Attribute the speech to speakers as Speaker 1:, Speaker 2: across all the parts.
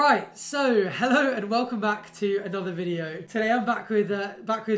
Speaker 1: Right, so hello and welcome back to another video. Today I'm back with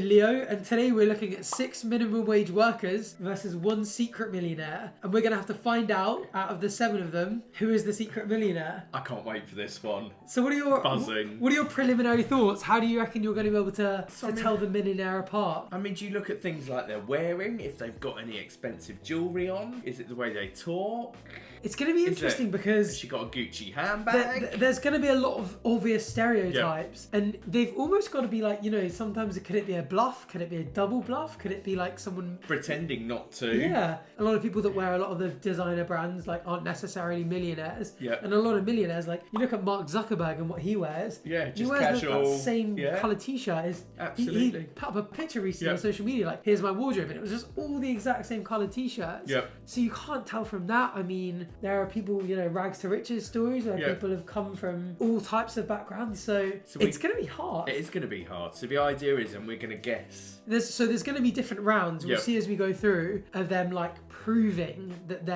Speaker 1: Leo, and today we're looking at 6 minimum wage workers versus 1 secret millionaire, and we're gonna have to find out of the 7 of them who is the secret millionaire.
Speaker 2: I can't wait for this one.
Speaker 1: So what are your
Speaker 2: buzzing?
Speaker 1: What are your preliminary thoughts? How do you reckon you're going to be able to tell the millionaire apart?
Speaker 2: I mean, do you look at things like they're wearing, if they've got any expensive jewellery on? Is it the way they talk?
Speaker 1: It's going to be interesting because
Speaker 2: has she got a Gucci handbag?
Speaker 1: There's going to be a lot of obvious stereotypes, and they've almost got to be like, you know, sometimes could it be a bluff? Could it be a double bluff? Could it be like someone
Speaker 2: pretending not to?
Speaker 1: Yeah, a lot of people that wear a lot of the designer brands like aren't necessarily millionaires.
Speaker 2: Yeah,
Speaker 1: and a lot of millionaires, like you look at Mark Zuckerberg and what he wears.
Speaker 2: Yeah, just
Speaker 1: he wears
Speaker 2: casual.
Speaker 1: That same colour t-shirt.
Speaker 2: Absolutely.
Speaker 1: He put up a picture recently on social media like, here's my wardrobe, and it was just all the exact same colour t-shirts.
Speaker 2: Yep.
Speaker 1: So you can't tell from that. I mean, there are people, you know, rags to riches stories where people have come from all types of backgrounds. So it's going to be hard.
Speaker 2: It is going to be hard. So the idea is, and we're going to guess.
Speaker 1: There's going to be different rounds. We'll see as we go through of them like proving that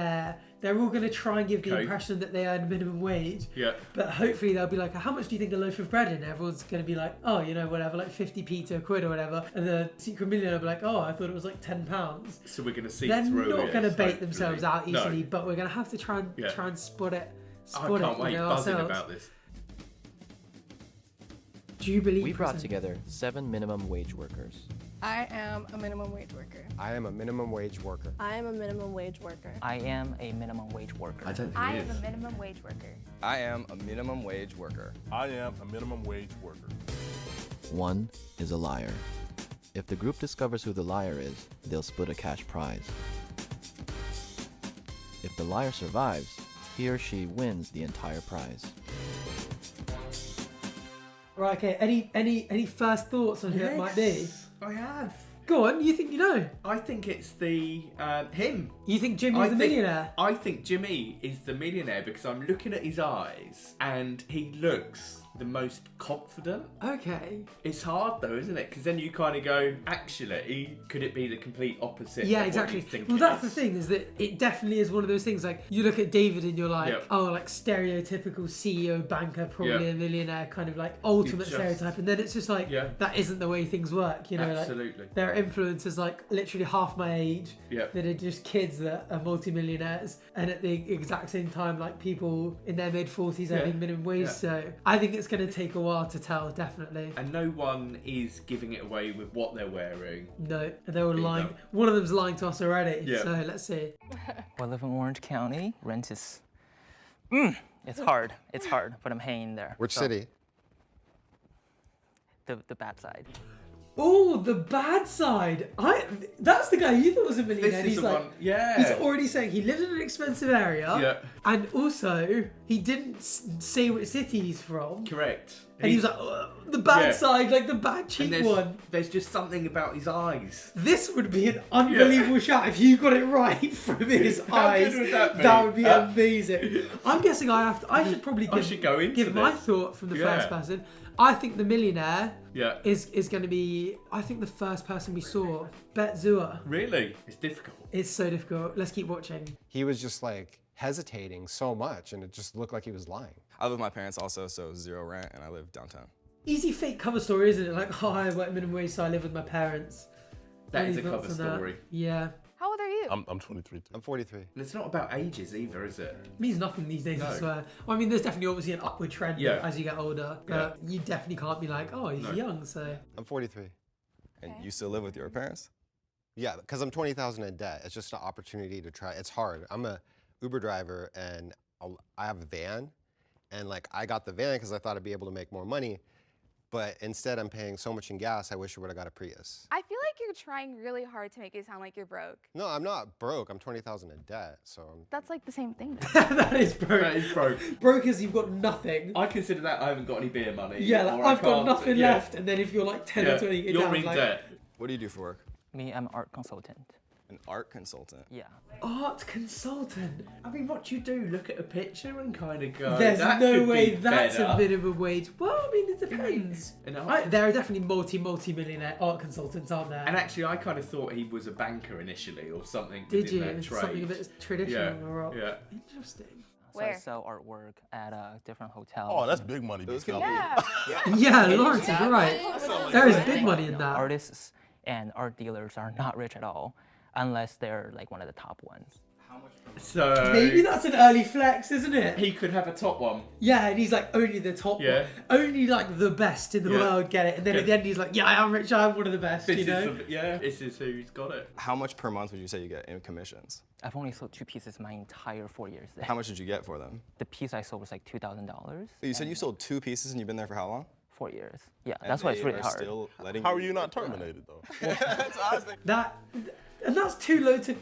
Speaker 1: they're all going to try and give the impression that they earn minimum wage. Yeah. But hopefully they'll be like, how much do you think a loaf of bread is? And everyone's going to be like, oh, you know, whatever, like 50p to a quid or whatever. And the secret millionaire will be like, oh, I thought it was like £10.
Speaker 2: So we're going to see
Speaker 1: they're
Speaker 2: through it.
Speaker 1: They're not going to bait themselves out easily,
Speaker 2: no.
Speaker 1: but we're going to have to try and spot it.
Speaker 2: I can't wait, buzzing about this.
Speaker 1: Jubilee.
Speaker 3: We brought together 7 minimum wage workers.
Speaker 4: I am a minimum wage worker.
Speaker 5: I am a minimum wage worker.
Speaker 6: I am a minimum wage worker.
Speaker 7: I am a minimum wage worker.
Speaker 2: I don't think
Speaker 8: I am a minimum wage worker.
Speaker 9: I am a minimum wage worker.
Speaker 10: I am a minimum wage worker.
Speaker 3: 1 is a liar. If the group discovers who the liar is, they'll split a cash prize. If the liar survives, he or she wins the entire prize.
Speaker 1: Right, okay. Any first thoughts on who it might be?
Speaker 2: I have.
Speaker 1: Go on, you think you know?
Speaker 2: I think it's the him.
Speaker 1: You think Jimmy's the millionaire?
Speaker 2: I think Jimmy is the millionaire because I'm looking at his eyes and he looks the most confident.
Speaker 1: Okay.
Speaker 2: It's hard though, isn't it? Because then you kind of go, actually, could it be the complete opposite?
Speaker 1: Yeah,
Speaker 2: of
Speaker 1: exactly.
Speaker 2: What you think
Speaker 1: well, that's the thing, is that it definitely is one of those things. Like you look at David and you're like, oh, like stereotypical CEO, banker, probably a millionaire, kind of like ultimate stereotype. And then it's just like that isn't the way things work. You know,
Speaker 2: absolutely.
Speaker 1: Like there are influencers like literally half my age that are just kids that are multi-millionaires, and at the exact same time, like people in their mid-40s earning minimum wage. So I think it's going to take a while to tell, definitely.
Speaker 2: And no one is giving it away with what they're wearing.
Speaker 1: No, they're all lying. One of them's lying to us already. So let's see.
Speaker 7: I live in Orange County. Rent is it's hard. It's hard, but I'm hanging there.
Speaker 5: Which city?
Speaker 7: The bad side.
Speaker 1: Oh, the bad side. That's the guy you thought was a millionaire.
Speaker 2: This is
Speaker 1: he's like, he's already saying he lives in an expensive area. And also, he didn't say what city he's from.
Speaker 2: Correct.
Speaker 1: And he was like, the bad side, like the bad cheek one.
Speaker 2: There's just something about his eyes.
Speaker 1: This would be an unbelievable shot if you got it right from his eyes.
Speaker 2: Good would that be?
Speaker 1: That would be amazing. I'm guessing I should probably give my thought from the first person. I think the millionaire is going to be, I think the first person we saw, Bet Zua.
Speaker 2: Really? It's difficult.
Speaker 1: It's so difficult. Let's keep watching.
Speaker 5: He was just like hesitating so much, and it just looked like he was lying.
Speaker 9: I live with my parents also, so 0 rent, and I live downtown.
Speaker 1: Easy fake cover story, isn't it? Like, oh, I work minimum wage, so I live with my parents.
Speaker 2: That is a cover story.
Speaker 1: Yeah.
Speaker 4: How old are you?
Speaker 10: I'm 23 too.
Speaker 5: I'm 43.
Speaker 2: And it's not about ages either, is it?
Speaker 1: It means nothing these days, I swear. Well, I mean, there's definitely obviously an upward trend as you get older, but you definitely can't be like, oh, he's young, so.
Speaker 5: I'm 43.
Speaker 9: And you still live with your parents?
Speaker 5: Yeah, because I'm 20,000 in debt. It's just an opportunity to try. It's hard. I'm a Uber driver, and I have a van, and like I got the van because I thought I'd be able to make more money. But instead, I'm paying so much in gas, I wish I would have got a Prius.
Speaker 8: I feel like you're trying really hard to make it sound like you're broke.
Speaker 5: No, I'm not broke. I'm 20,000 in debt, so
Speaker 8: That's like the same thing.
Speaker 1: That is broke.
Speaker 2: That is broke.
Speaker 1: Broke is you've got nothing.
Speaker 2: I consider that I haven't got any beer money.
Speaker 1: Yeah, like, I've got nothing left, and then if you're like 10 or 20,
Speaker 2: you're in debt.
Speaker 9: What do you do for work?
Speaker 7: Me, I'm an art consultant.
Speaker 9: An art consultant?
Speaker 7: Yeah.
Speaker 1: Art consultant?
Speaker 2: I mean, what do you do? Look at a picture and kind of go,
Speaker 1: there's no way that's
Speaker 2: better.
Speaker 1: a minimum wage. Well, I mean, it depends. There are definitely multi-millionaire art consultants, aren't there?
Speaker 2: And actually, I kind of thought he was a banker initially or something.
Speaker 1: Did you? Something a bit traditional or
Speaker 2: yeah.
Speaker 1: Interesting.
Speaker 7: So I
Speaker 8: Where?
Speaker 7: sell artwork at different hotels.
Speaker 10: Oh, that's big money. Big fella.
Speaker 1: Yeah, Lawrence is right. There is big money in that.
Speaker 7: Artists and art dealers are not rich at all, unless they're like one of the top ones.
Speaker 2: So
Speaker 1: Maybe that's an early flex, isn't it?
Speaker 2: he could have a top one.
Speaker 1: Yeah, and he's like only the top
Speaker 2: Yeah.
Speaker 1: one. Only like the best in the world get it. And then at the end he's like, yeah, I am rich, I'm one of the best,
Speaker 2: This
Speaker 1: you know?
Speaker 2: this is who's got it.
Speaker 9: How much per month would you say you get in commissions?
Speaker 7: I've only sold 2 pieces my entire 4 years there.
Speaker 9: How much did you get for them?
Speaker 7: The piece I sold was like $2,000.
Speaker 9: You said you sold 2 pieces and you've been there for how long?
Speaker 7: 4 years. Yeah, that's why it's really hard.
Speaker 9: Still letting
Speaker 10: How are you not terminated though?
Speaker 9: That's what I was thinking.
Speaker 1: And that's too low to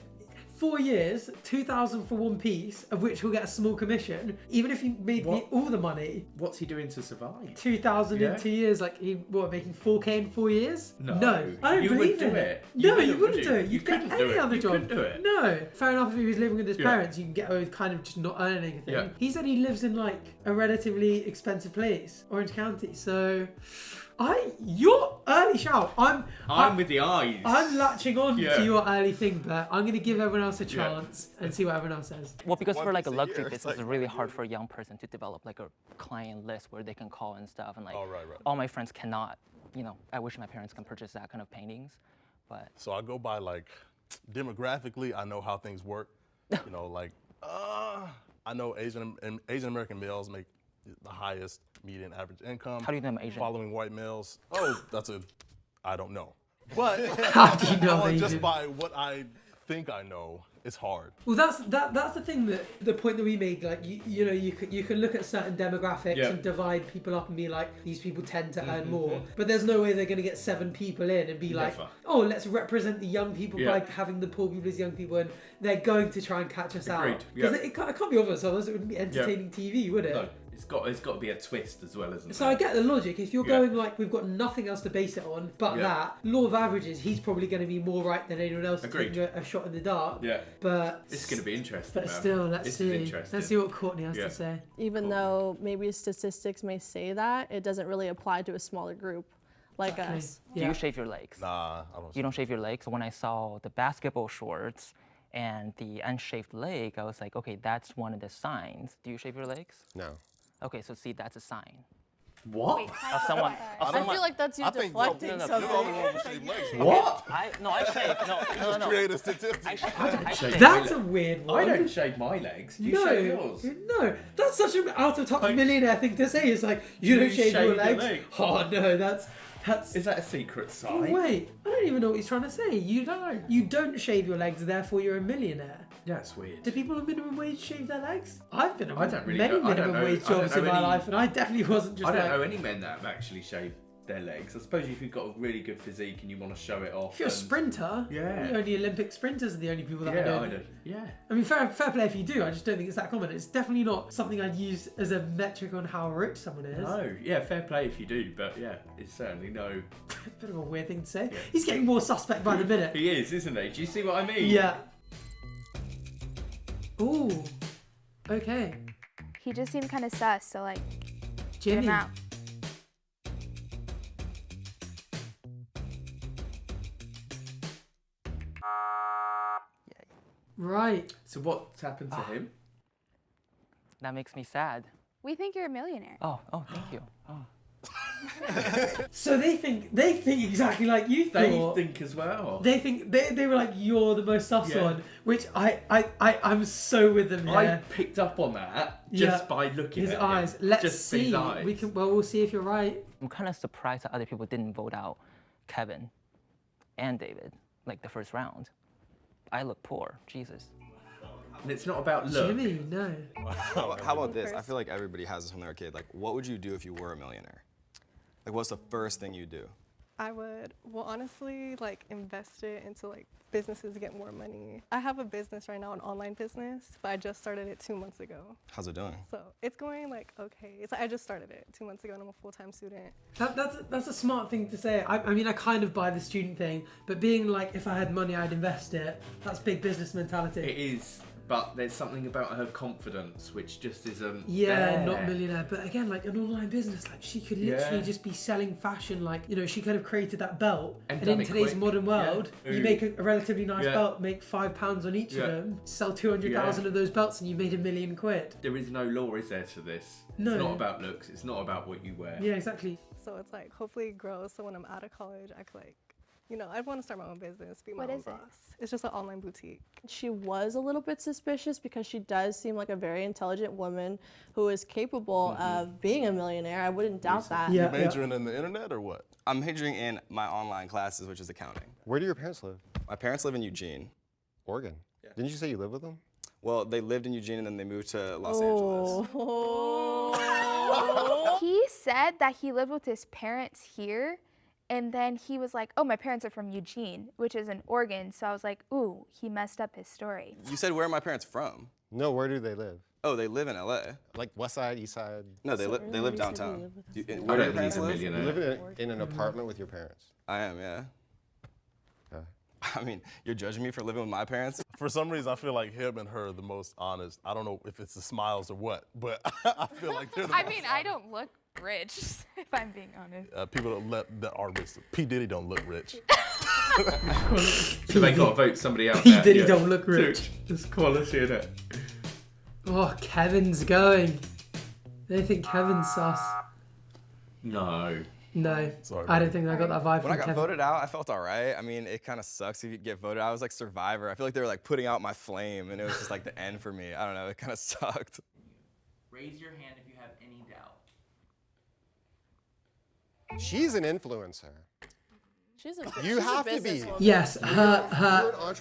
Speaker 1: 4 years, 2,000 for one piece, of which he'll get a small commission. Even if he made all the money,
Speaker 2: What's he doing to survive?
Speaker 1: 2,000 in 2 years, like he making 4K in 4 years?
Speaker 2: No.
Speaker 1: I don't
Speaker 2: You
Speaker 1: believe
Speaker 2: would do
Speaker 1: in
Speaker 2: it.
Speaker 1: No,
Speaker 2: You
Speaker 1: you wouldn't do it.
Speaker 2: You
Speaker 1: You'd get
Speaker 2: couldn't do
Speaker 1: any
Speaker 2: it.
Speaker 1: other
Speaker 2: You
Speaker 1: job.
Speaker 2: couldn't do it.
Speaker 1: No. Fair enough if he was living with his
Speaker 2: Yeah.
Speaker 1: parents, you can get away with kind of just not earning anything.
Speaker 2: Yeah.
Speaker 1: He said he lives in like a relatively expensive place, Orange County. So you're early shout.
Speaker 2: I'm with the eyes.
Speaker 1: I'm latching on
Speaker 2: Yeah.
Speaker 1: to your early thing, but I'm gonna give everyone else a chance and see what everyone else says.
Speaker 7: Well, because for like a
Speaker 9: 1%
Speaker 7: luxury
Speaker 9: year, it's
Speaker 7: business,
Speaker 9: like-
Speaker 7: it's really hard for a young person to develop like a client list where they can call and stuff. And like,
Speaker 10: Oh, right.
Speaker 7: all my friends cannot. You know, I wish my parents can purchase that kind of paintings, but
Speaker 10: So I go by like demographically. I know how things work. You know, like I know Asian American males make the highest median average income.
Speaker 7: how do you know I'm Asian?
Speaker 10: Following white males. Oh, I don't know. But
Speaker 1: How do you know I'm
Speaker 10: just
Speaker 1: Asian?
Speaker 10: by what I think I know, it's hard.
Speaker 1: Well, that's the thing the point that we make. Like you can look at certain demographics
Speaker 2: Yeah.
Speaker 1: and divide people up and be like, these people tend to earn more, but there's no way they're going to get 7 people in and be like,
Speaker 2: Never.
Speaker 1: oh, let's represent the young people
Speaker 2: Yeah.
Speaker 1: by having the poor people as young people, and they're going to try and catch us out.
Speaker 2: Agreed.
Speaker 1: Because
Speaker 2: Yeah.
Speaker 1: it can't be obvious, otherwise it wouldn't be entertaining TV, would it?
Speaker 2: No, it's got to be a twist as well, isn't it?
Speaker 1: So I get the logic. If you're
Speaker 2: Yeah.
Speaker 1: going like we've got nothing else to base it on but
Speaker 2: Yeah.
Speaker 1: that, law of averages, he's probably going to be more right than anyone else
Speaker 2: Agreed.
Speaker 1: taking a shot in the dark.
Speaker 2: Yeah.
Speaker 1: But
Speaker 2: It's going to be interesting.
Speaker 1: But
Speaker 2: man.
Speaker 1: still, let's
Speaker 2: This
Speaker 1: see.
Speaker 2: is interesting.
Speaker 1: Let's see what Courtney has
Speaker 2: Yeah.
Speaker 1: to say.
Speaker 6: Even though maybe statistics may say that, it doesn't really apply to a smaller group like
Speaker 1: Exactly.
Speaker 6: us.
Speaker 7: Do
Speaker 1: Yeah.
Speaker 7: you shave your legs?
Speaker 10: Nah, I don't.
Speaker 7: You don't shave your legs. When I saw the basketball shorts and the unshaved leg, I was like, okay, that's one of the signs. Do you shave your legs?
Speaker 5: No.
Speaker 7: Okay, so see, that's a sign
Speaker 2: What?
Speaker 7: of someone. Of
Speaker 6: I
Speaker 7: someone.
Speaker 6: feel like that's you deflecting
Speaker 7: no, no,
Speaker 6: something.
Speaker 10: You're the only one with shaved legs.
Speaker 2: What?
Speaker 7: I shave. No.
Speaker 10: Create a statistic.
Speaker 7: I shave.
Speaker 1: That's a weird one.
Speaker 2: I don't shave my legs. Do you
Speaker 1: no,
Speaker 2: shave yours?
Speaker 1: no, that's such an out of touch
Speaker 2: Like-
Speaker 1: millionaire thing to say. It's like you don't shave your legs.
Speaker 2: leg.
Speaker 1: Oh no, that's.
Speaker 2: Is that a secret sign?
Speaker 1: Oh, wait, I don't even know what he's trying to say. You don't shave your legs, therefore you're a millionaire.
Speaker 2: Yeah, it's weird.
Speaker 1: Do people on minimum wage shave their legs? I've been
Speaker 2: I
Speaker 1: on
Speaker 2: don't really
Speaker 1: many
Speaker 2: know- I don't
Speaker 1: minimum
Speaker 2: know-
Speaker 1: wage
Speaker 2: I don't
Speaker 1: jobs
Speaker 2: know
Speaker 1: in my
Speaker 2: any-
Speaker 1: life, and I definitely wasn't just
Speaker 2: I don't
Speaker 1: like.
Speaker 2: know any men that have actually shaved their legs. I suppose if you've got a really good physique and you want to show it off.
Speaker 1: If you're a
Speaker 2: then-
Speaker 1: sprinter,
Speaker 2: Yeah.
Speaker 1: the only Olympic sprinters are the only people that I
Speaker 2: Yeah,
Speaker 1: know.
Speaker 2: I do. Yeah.
Speaker 1: I mean, fair play if you do. I just don't think it's that common. It's definitely not something I'd use as a metric on how rich someone is.
Speaker 2: No, yeah, fair play if you do, but yeah, it's certainly no.
Speaker 1: Bit of a weird thing to say.
Speaker 2: Yeah.
Speaker 1: He's getting more suspect by the minute.
Speaker 2: He is, isn't he? Do you see what I mean?
Speaker 1: Yeah. Ooh. Okay.
Speaker 8: He just seemed kind of sus, so like, get
Speaker 1: Jimmy.
Speaker 8: him out.
Speaker 1: Right.
Speaker 2: So what's happened to him?
Speaker 7: That makes me sad.
Speaker 8: We think you're a millionaire.
Speaker 7: Oh, thank you. Oh.
Speaker 1: So they think exactly like you
Speaker 2: They
Speaker 1: thought.
Speaker 2: think as well.
Speaker 1: They think they were like, you're the most sus
Speaker 2: Yeah.
Speaker 1: one, which I'm so with them
Speaker 2: I
Speaker 1: here.
Speaker 2: picked up on that just
Speaker 1: Yeah.
Speaker 2: by looking
Speaker 1: His
Speaker 2: at
Speaker 1: eyes.
Speaker 2: him.
Speaker 1: Let's
Speaker 2: just
Speaker 1: see.
Speaker 2: His eyes.
Speaker 1: We'll see if you're right.
Speaker 7: I'm kind of surprised that other people didn't vote out Kevin and David, like the first round. I look poor, Jesus.
Speaker 2: And it's not about look.
Speaker 1: Jimmy, no.
Speaker 9: How about this? I feel like everybody has this when they're a kid. Like, what would you do if you were a millionaire? Like, what's the first thing you do?
Speaker 4: I would, well, honestly, like invest it into like businesses to get more money. I have a business right now, an online business, but I just started it 2 months ago.
Speaker 9: How's it doing?
Speaker 4: So it's going like okay. It's I just started it 2 months ago, and I'm a full-time student.
Speaker 1: That's a smart thing to say. I mean, I kind of buy the student thing, but being like, if I had money, I'd invest it. That's big business mentality.
Speaker 2: It is but there's something about her confidence which just isn't
Speaker 1: there. Not Millionaire. But again, like an online business, like she could literally just be selling fashion. Like, you know, she could have created that belt, and in today's modern world, you make a relatively nice belt, make £5 on each of them, sell 200,000 of those belts, and you made £1 million.
Speaker 2: There is no law, is there, to this?
Speaker 1: No.
Speaker 2: It's not about looks. It's not about what you wear.
Speaker 1: Yeah, exactly.
Speaker 4: So it's like, hopefully it grows. So when I'm out of college, I could like, you know, I want to start my own business, be my own boss. It's just an online boutique.
Speaker 6: She was a little bit suspicious because she does seem like a very intelligent woman who is capable of being a millionaire. I wouldn't doubt that.
Speaker 10: You majoring in the internet or what?
Speaker 9: I'm majoring in my online classes, which is accounting.
Speaker 5: Where do your parents live?
Speaker 9: My parents live in Eugene.
Speaker 5: Oregon? Yeah. Didn't you say you live with them?
Speaker 9: Well, they lived in Eugene and then they moved to Los Angeles.
Speaker 8: He said that he lived with his parents here, and then he was like, oh, my parents are from Eugene, which is in Oregon. So I was like, ooh, he messed up his story.
Speaker 9: You said, where are my parents from?
Speaker 5: No, where do they live?
Speaker 9: Oh, they live in LA.
Speaker 5: Like West Side, East Side?
Speaker 9: No, they live downtown.
Speaker 2: Where do your parents live?
Speaker 5: You live in an apartment with your parents?
Speaker 9: I am, yeah. I mean, you're judging me for living with my parents?
Speaker 10: For some reason, I feel like him and her are the most honest. I don't know if it's the smiles or what, but I feel like they're the most honest.
Speaker 8: I don't look rich, if I'm being honest.
Speaker 10: People that are rich. P. Diddy don't look rich.
Speaker 2: So they got to vote somebody out.
Speaker 1: P. Diddy don't look rich.
Speaker 2: There's quality in it.
Speaker 1: Oh, Kevin's going. They think Kevin's sus.
Speaker 2: No.
Speaker 1: No,
Speaker 10: Sorry,
Speaker 1: I don't think I got that vibe from
Speaker 9: When I got
Speaker 1: Kevin.
Speaker 9: voted out, I felt all right. I mean, it kind of sucks if you get voted out. I was like Survivor. I feel like they were like putting out my flame, and it was just like the end for me. I don't know. It kind of sucked.
Speaker 11: Raise your hand if you have any doubt.
Speaker 5: She's an influencer. You have to be.
Speaker 1: Yes, her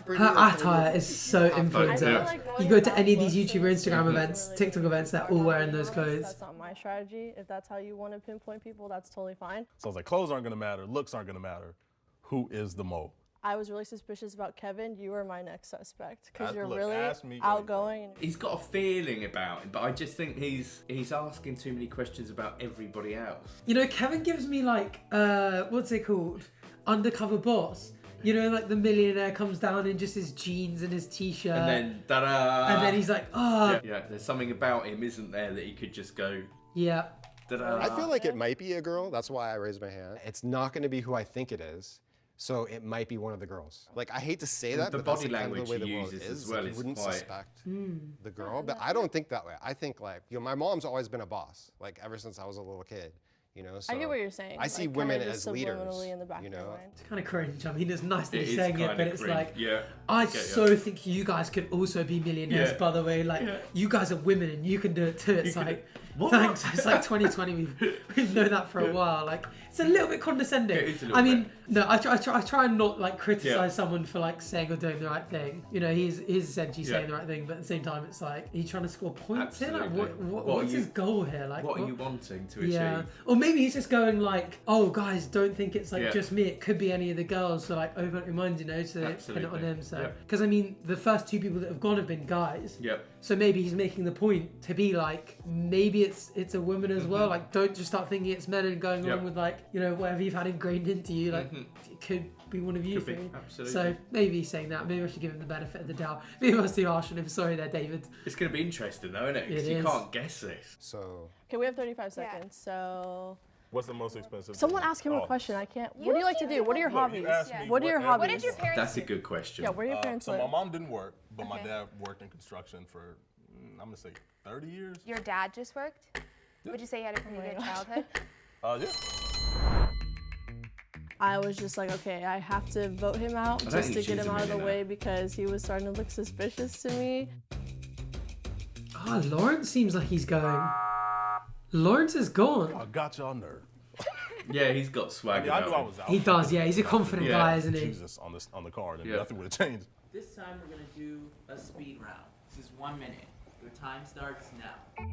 Speaker 1: attire is so influencer. You go to any of these YouTuber, Instagram events, TikTok events, they're all wearing those clothes.
Speaker 6: That's not my strategy. If that's how you want to pinpoint people, that's totally fine.
Speaker 10: So it's like clothes aren't gonna matter, looks aren't gonna matter. Who is the mo?
Speaker 6: I was really suspicious about Kevin. You were my next suspect because you're
Speaker 10: Look,
Speaker 6: really outgoing.
Speaker 2: He's got a feeling about him, but I just think he's asking too many questions about everybody else.
Speaker 1: You know, Kevin gives me like, what's it called? Undercover boss. You know, like the millionaire comes down in just his jeans and his t-shirt.
Speaker 2: And then, ta-da!
Speaker 1: And then he's like, oh.
Speaker 2: Yeah, there's something about him, isn't there, that he could just go,
Speaker 1: yeah.
Speaker 2: Ta-da!
Speaker 5: I feel like it might be a girl. That's why I raised my hand. It's not going to be who I think it is. So it might be one of the girls. Like, I hate to say that,
Speaker 2: the
Speaker 5: but
Speaker 2: body
Speaker 5: that's kind of
Speaker 2: language
Speaker 5: the way the
Speaker 2: he
Speaker 5: world
Speaker 2: uses
Speaker 5: is.
Speaker 2: as well
Speaker 5: I
Speaker 2: is
Speaker 5: wouldn't
Speaker 2: quite...
Speaker 5: suspect the girl, but I don't think that way. I think, like, you know, my mom's always been a boss, like, ever since I was a little kid. You know, so
Speaker 6: I get what you're saying.
Speaker 5: I see
Speaker 6: like,
Speaker 5: women
Speaker 6: just
Speaker 5: as leaders.
Speaker 6: In the back
Speaker 5: you
Speaker 6: of my
Speaker 5: know,
Speaker 6: mind.
Speaker 1: It's kind of cringe. I mean, it's nice that
Speaker 2: It
Speaker 1: he's
Speaker 2: is
Speaker 1: saying it,
Speaker 2: kinda
Speaker 1: but it's
Speaker 2: cringe.
Speaker 1: like,
Speaker 2: Yeah.
Speaker 1: I so think you guys could also be millionaires, by the way. Like, you guys are women and you can do it too. It's like, thanks. It's like 2020. We've known that for a while. Like, it's a little bit condescending.
Speaker 2: It is a little
Speaker 1: I mean,
Speaker 2: bit.
Speaker 1: no, I try and not like criticize someone for like saying or doing the right thing. You know, he's essentially saying the right thing, but at the same time, it's like, are you trying to score points here? Like, what's his goal here? Like,
Speaker 2: what are you wanting to achieve?
Speaker 1: Yeah, or maybe he's just going like, oh guys, don't think it's like just me. It could be any of the girls. So like, open up your mind, you know, so pin it on him. So because I mean, the first two people that have gone have been guys.
Speaker 2: Yep.
Speaker 1: So maybe he's making the point to be like, maybe it's a woman as well. Like, don't just start thinking it's men and going along with like, you know, whatever you've had ingrained into you. Like, it could be one of you three.
Speaker 2: Absolutely.
Speaker 1: So maybe he's saying that. Maybe I should give him the benefit of the doubt. Maybe I was too harsh on him. Sorry there, David.
Speaker 2: It's going to be interesting though, isn't it? Because
Speaker 1: It
Speaker 2: you
Speaker 1: is.
Speaker 2: can't guess this.
Speaker 5: So.
Speaker 6: Okay, we have 35 seconds. So.
Speaker 10: What's the most expensive?
Speaker 6: Someone ask him a question. I can't. What do you like to do? What are your hobbies? What are your hobbies?
Speaker 8: What did your parents
Speaker 2: That's a
Speaker 8: do?
Speaker 2: good question.
Speaker 6: Yeah, where do your parents
Speaker 10: So
Speaker 6: live?
Speaker 10: my mom didn't work, but my dad worked in construction for, I'm gonna say 30 years.
Speaker 8: Your dad just worked? Would you say you had a pretty good childhood?
Speaker 10: Yeah.
Speaker 6: I was just like, okay, I have to vote him out just to get him out of the way because he was starting to look suspicious to me.
Speaker 1: Ah, Lawrence seems like he's going. Lawrence is gone.
Speaker 10: I got y'all nerd.
Speaker 2: Yeah, he's got swag.
Speaker 10: I knew I was out.
Speaker 1: He does, yeah. He's a confident guy, isn't he?
Speaker 10: Jesus on the card, and nothing would have changed.
Speaker 11: This time we're gonna do a speed round. This is 1 minute. Your time starts now.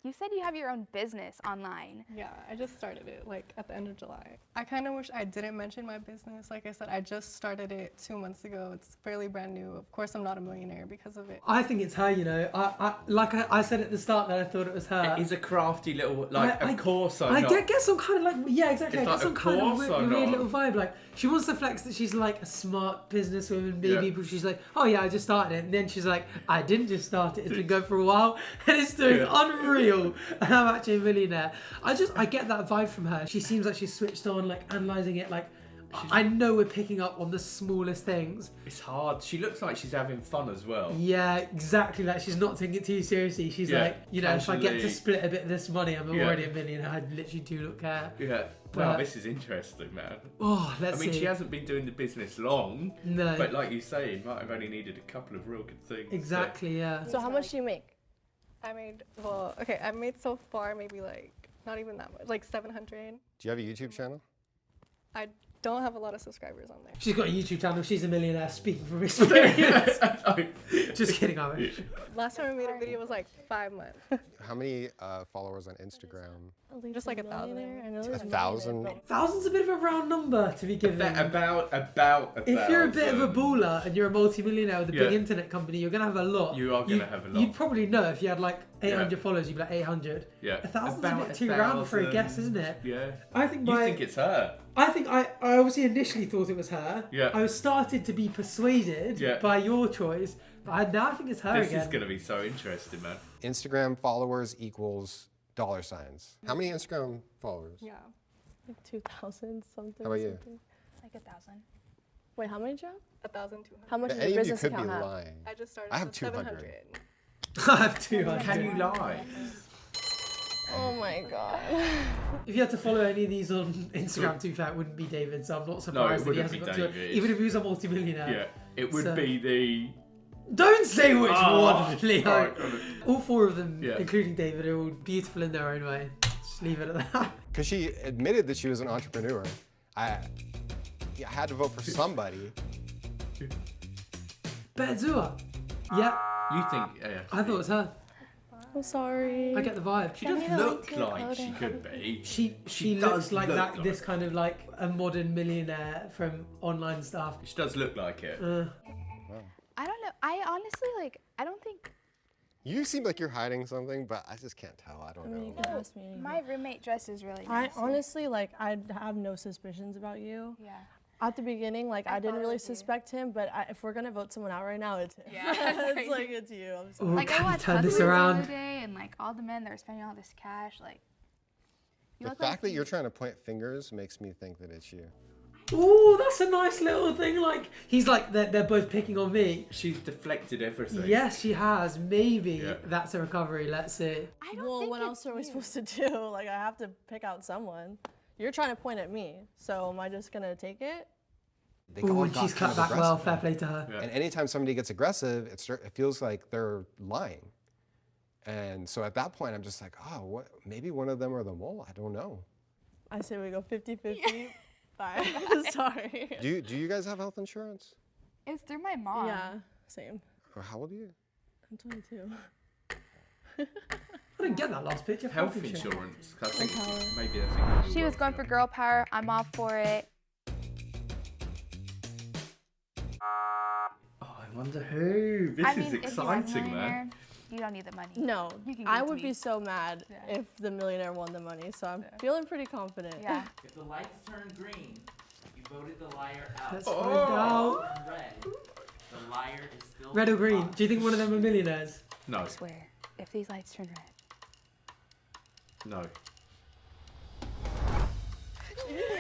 Speaker 8: You said you have your own business online.
Speaker 4: Yeah, I just started it like at the end of July. I kind of wish I didn't mention my business. Like I said, I just started it 2 months ago. It's fairly brand new. Of course, I'm not a millionaire because of it.
Speaker 1: I think it's her, you know. I said at the start that I thought it was her.
Speaker 2: It is a crafty little, like, of course I'm not.
Speaker 1: I get some kind of like, yeah, exactly.
Speaker 2: It's
Speaker 1: I get
Speaker 2: like,
Speaker 1: some
Speaker 2: of
Speaker 1: kind of
Speaker 2: course I'm
Speaker 1: weird
Speaker 2: not.
Speaker 1: little vibe. Like, she wants to flex that she's like a smart businesswoman, maybe, but she's like, oh yeah, I just started it. And then she's like, I didn't just start it. It's been going for a while and it's doing unreal. And I'm actually a millionaire. I get that vibe from her. She seems like she's switched on, like analysing it. Like, I know we're picking up on the smallest things.
Speaker 2: It's hard. She looks like she's having fun as well.
Speaker 1: Yeah, exactly. Like, she's not taking it too seriously. She's like, you know, if I get to split a bit of this money, I'm already a millionaire. I literally do not care.
Speaker 2: Yeah.
Speaker 1: But,
Speaker 2: wow, this is interesting, man.
Speaker 1: Oh, let's see.
Speaker 2: I mean, she hasn't been doing the business long.
Speaker 1: No.
Speaker 2: But like you say, it might have only needed a couple of real good things.
Speaker 1: Exactly, yeah.
Speaker 6: So how much do you make?
Speaker 4: I made, well, okay, I made so far maybe like, not even that much, like 700.
Speaker 5: Do you have a YouTube channel?
Speaker 4: I don't have a lot of subscribers on there.
Speaker 1: She's got a YouTube channel. She's a millionaire, speaking from experience. Just kidding, I wish.
Speaker 4: Last time I made a video was like 5 months.
Speaker 5: How many followers on Instagram?
Speaker 4: Just like 1,000.
Speaker 5: 1,000?
Speaker 1: Thousands a bit of a round number to be given.
Speaker 2: About
Speaker 1: If you're a bit of a baller and you're a multi-millionaire with a big internet company, you're going to have a lot.
Speaker 2: You are going to have a lot.
Speaker 1: You'd probably know if you had like 800 followers, you'd be like 800.
Speaker 2: Yeah.
Speaker 1: 1,000's a bit too round for a guess, isn't it?
Speaker 2: Yeah.
Speaker 1: I think
Speaker 2: you think it's her?
Speaker 1: I think I obviously initially thought it was her.
Speaker 2: Yeah.
Speaker 1: I was started to be persuaded by your choice, but now I think it's her again.
Speaker 2: This is going to be so interesting, man.
Speaker 5: Instagram followers equals $signs. How many Instagram followers?
Speaker 4: Yeah.
Speaker 6: Like 2,000 something.
Speaker 5: How about you?
Speaker 8: Like 1,000.
Speaker 6: Wait, how many do you have?
Speaker 4: 1,200.
Speaker 6: How much does
Speaker 5: Any
Speaker 6: your
Speaker 5: of you
Speaker 6: business
Speaker 5: could be
Speaker 6: account have?
Speaker 5: lying.
Speaker 4: I just started
Speaker 5: I have
Speaker 4: with
Speaker 5: 200.
Speaker 4: 700.
Speaker 1: I have 200.
Speaker 2: Can you lie?
Speaker 6: Oh my god.
Speaker 1: If you had to follow any of these on Instagram, to be fair, it wouldn't be David, so I'm not surprised that he hasn't got to it. Even if he was a multi-millionaire.
Speaker 2: Yeah, it would be the...
Speaker 1: Don't say which one, Leo.
Speaker 2: Right.
Speaker 1: All 4 of them, including David, are all beautiful in their own way. Just leave it at that.
Speaker 5: Because she admitted that she was an entrepreneur. I had to vote for somebody.
Speaker 1: Betzua. Yeah.
Speaker 2: You think...
Speaker 1: I thought it was her.
Speaker 6: I'm sorry.
Speaker 1: I get the vibe.
Speaker 2: She does look like she could be.
Speaker 1: She looks like that. Like this kind of like a modern millionaire from online stuff.
Speaker 2: She does look like it.
Speaker 8: I don't know. I honestly, like, I don't think...
Speaker 5: You seem like you're hiding something, but I just can't tell. I don't know.
Speaker 6: You can ask me anything.
Speaker 8: My roommate dresses really nice.
Speaker 6: I honestly, like, I have no suspicions about you.
Speaker 8: Yeah.
Speaker 6: At the beginning, like, I didn't really suspect him, but if we're gonna vote someone out right now, it's him.
Speaker 8: Yeah.
Speaker 6: It's like, it's you. I'm sorry.
Speaker 1: Ooh,
Speaker 8: Like, I watched
Speaker 1: turn this
Speaker 8: Hustlers
Speaker 1: around.
Speaker 8: the other day, and like all the men that are spending all this cash, like.
Speaker 5: The fact that you're trying to point fingers makes me think that it's you.
Speaker 1: Ooh, that's a nice little thing. Like, he's like, they're both picking on me.
Speaker 2: She's deflected everything.
Speaker 1: Yes, she has. Maybe that's a recovery. Let's see.
Speaker 8: I don't
Speaker 6: Well,
Speaker 8: think
Speaker 6: what else are we supposed to do? Like, I have to pick out someone. You're trying to point at me, so am I just gonna take it?
Speaker 1: Ooh, and she's cut back well. Fair play to her.
Speaker 5: Yeah. And anytime somebody gets aggressive, it feels like they're lying. And so at that point, I'm just like, oh, what? Maybe one of them are the mole. I don't know.
Speaker 6: I say we go 50-50. Bye. Sorry.
Speaker 5: Do you guys have health insurance?
Speaker 8: It's through my mom.
Speaker 6: Yeah, same.
Speaker 5: Or how old are you?
Speaker 6: I'm 22.
Speaker 1: I didn't get that last picture.
Speaker 2: Health insurance. I think maybe
Speaker 8: She was going for girl power. I'm all for it.
Speaker 2: I wonder who. This is exciting, man.
Speaker 8: You don't need the money.
Speaker 6: No,
Speaker 8: You can
Speaker 6: I
Speaker 8: give it to
Speaker 6: would
Speaker 8: me.
Speaker 6: be so mad if the millionaire won the money, so I'm feeling pretty confident.
Speaker 8: Yeah.
Speaker 11: If the lights turn green, you voted the liar out.
Speaker 1: Let's find out.
Speaker 11: Turn red, the liar is still
Speaker 1: Red or green? Do you think one of them are millionaires?
Speaker 2: No.
Speaker 8: I swear, if these lights turn red.
Speaker 2: No.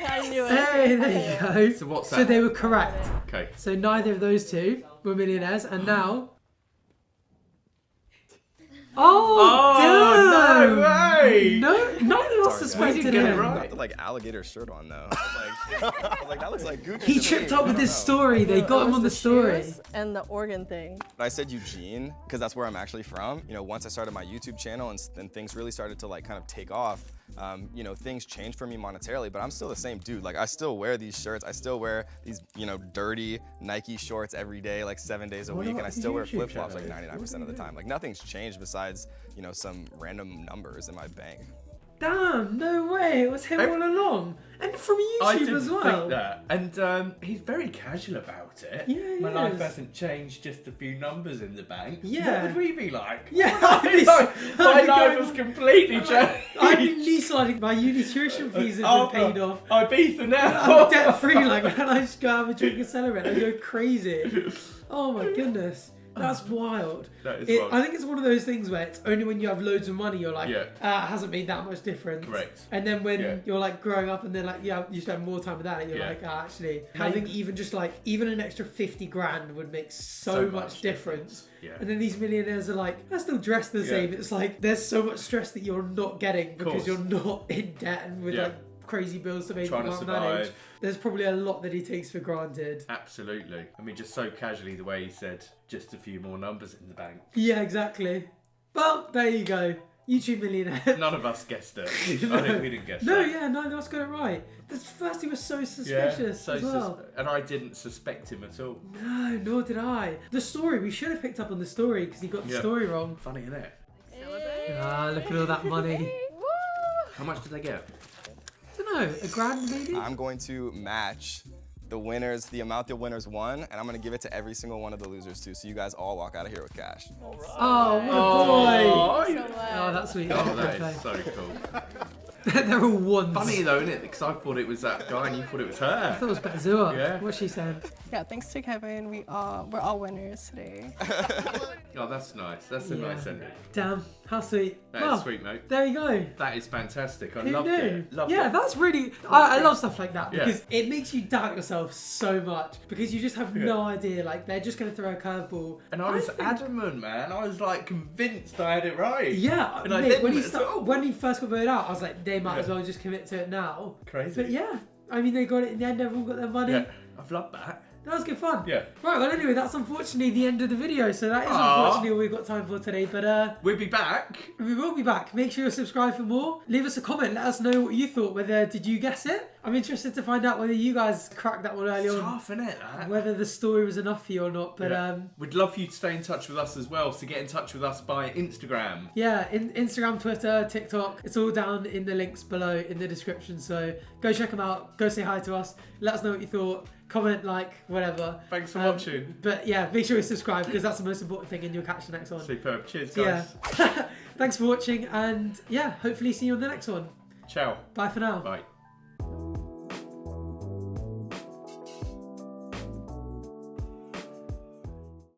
Speaker 6: I knew it.
Speaker 1: Hey, there you go.
Speaker 2: So what's that?
Speaker 1: So they were correct.
Speaker 2: Okay.
Speaker 1: So neither of those two were millionaires, and now. Oh, damn!
Speaker 2: No way!
Speaker 1: No, neither of us suspected him.
Speaker 9: Got the like alligator shirt on though. I was like, that looks like Gucci.
Speaker 1: He tripped up with this story. They got him on the story.
Speaker 6: And the organ thing.
Speaker 9: I said Eugene because that's where I'm actually from. You know, once I started my YouTube channel and then things really started to like kind of take off, you know, things changed for me monetarily, but I'm still the same dude. Like I still wear these shirts. I still wear these, you know, dirty Nike shorts every day, like 7 days a week. And I still wear flip-flops like 99% of the time. Like nothing's changed besides, you know, some random same numbers in my bank.
Speaker 1: Damn, no way. It was him all along. And from YouTube as well.
Speaker 2: I didn't think that. And he's very casual about it.
Speaker 1: Yeah,
Speaker 2: My life hasn't changed, just a few numbers in the bank.
Speaker 1: Yeah.
Speaker 2: What would we be like?
Speaker 1: Yeah.
Speaker 2: My life has completely changed.
Speaker 1: I've been knee-sliding. My uni tuition fees have been paid off.
Speaker 2: Ibiza now.
Speaker 1: I'm debt-free. Like, and I just go have a drink and celebrate. I go crazy. Oh my goodness. That's wild.
Speaker 2: That is wild.
Speaker 1: I think it's one of those things where it's only when you have loads of money you're like, it hasn't made that much difference.
Speaker 2: Correct.
Speaker 1: And then when you're like growing up and then like, you spend more time with that and you're like, actually, having even just like, even an extra 50 grand would make so much difference. Yeah. And then these millionaires are like, I still dress the same. It's like, there's so much stress that you're not getting because you're not in debt and with like crazy bills to make and manage. There's probably a lot that he takes for granted.
Speaker 2: Absolutely. I mean, just so casually the way he said, just a few more numbers in the bank.
Speaker 1: Yeah, exactly. Well, there you go. YouTube millionaire.
Speaker 2: None of us guessed it. No. I think we didn't guess
Speaker 1: No,
Speaker 2: that.
Speaker 1: yeah, neither of us got it right. The first he was so suspicious as well.
Speaker 2: And I didn't suspect him at all.
Speaker 1: No, nor did I. The story, we should have picked up on the story because he got the story wrong.
Speaker 2: Funny, isn't it?
Speaker 1: Ah, look at all that money.
Speaker 2: How much did they get?
Speaker 1: I don't know, $1,000 maybe?
Speaker 9: I'm going to match the amount the winners won, and I'm going to give it to every single one of the losers too, so you guys all walk out of here with cash.
Speaker 1: Oh, what a boy! Oh, that's sweet.
Speaker 2: Oh, that is so cool.
Speaker 1: They're all ones.
Speaker 2: Funny though, isn't it? Because I thought it was that guy and you thought it was her.
Speaker 1: I thought it was Betzua.
Speaker 2: Yeah.
Speaker 1: What's she saying?
Speaker 4: Yeah, thanks to Kevin, we're all winners today.
Speaker 2: Oh, that's nice. That's a nice ending.
Speaker 1: Damn, how sweet.
Speaker 2: That is sweet, mate.
Speaker 1: There you go.
Speaker 2: That is fantastic. I
Speaker 1: Who
Speaker 2: loved
Speaker 1: knew?
Speaker 2: it. Loved
Speaker 1: yeah,
Speaker 2: it.
Speaker 1: that's really... I love stuff like that because it makes you doubt yourself so much because you just have no idea. Like, they're just going to throw a curveball.
Speaker 2: And I was adamant, man. I was like convinced I had it right.
Speaker 1: Yeah,
Speaker 2: and
Speaker 1: mate,
Speaker 2: I didn't.
Speaker 1: When he first got voted out, I was like, they might as well just commit to it now.
Speaker 2: Crazy.
Speaker 1: But yeah, I mean, they got it in the end. Everyone got their money.
Speaker 2: Yeah, I've loved that.
Speaker 1: That was good fun.
Speaker 2: Yeah.
Speaker 1: Right, well anyway, that's unfortunately the end of the video, so that is unfortunately all we've got time for today, but
Speaker 2: we'll be back.
Speaker 1: We will be back. Make sure you subscribe for more. Leave us a comment, let us know what you thought, did you guess it? I'm interested to find out whether you guys cracked that one early on.
Speaker 2: It's tough, isn't it, that?
Speaker 1: Whether the story was enough for you or not, but
Speaker 2: we'd love for you to stay in touch with us as well, so get in touch with us by Instagram.
Speaker 1: Yeah, Instagram, Twitter, TikTok, it's all down in the links below in the description, so go check them out, go say hi to us, let us know what you thought. Comment, like, whatever.
Speaker 2: Thanks for watching.
Speaker 1: But yeah, make sure you subscribe because that's the most important thing and you'll catch the next one.
Speaker 2: Superb. Cheers, guys.
Speaker 1: Yeah. Thanks for watching and yeah, hopefully see you on the next one.
Speaker 2: Ciao.
Speaker 1: Bye for now.
Speaker 2: Bye.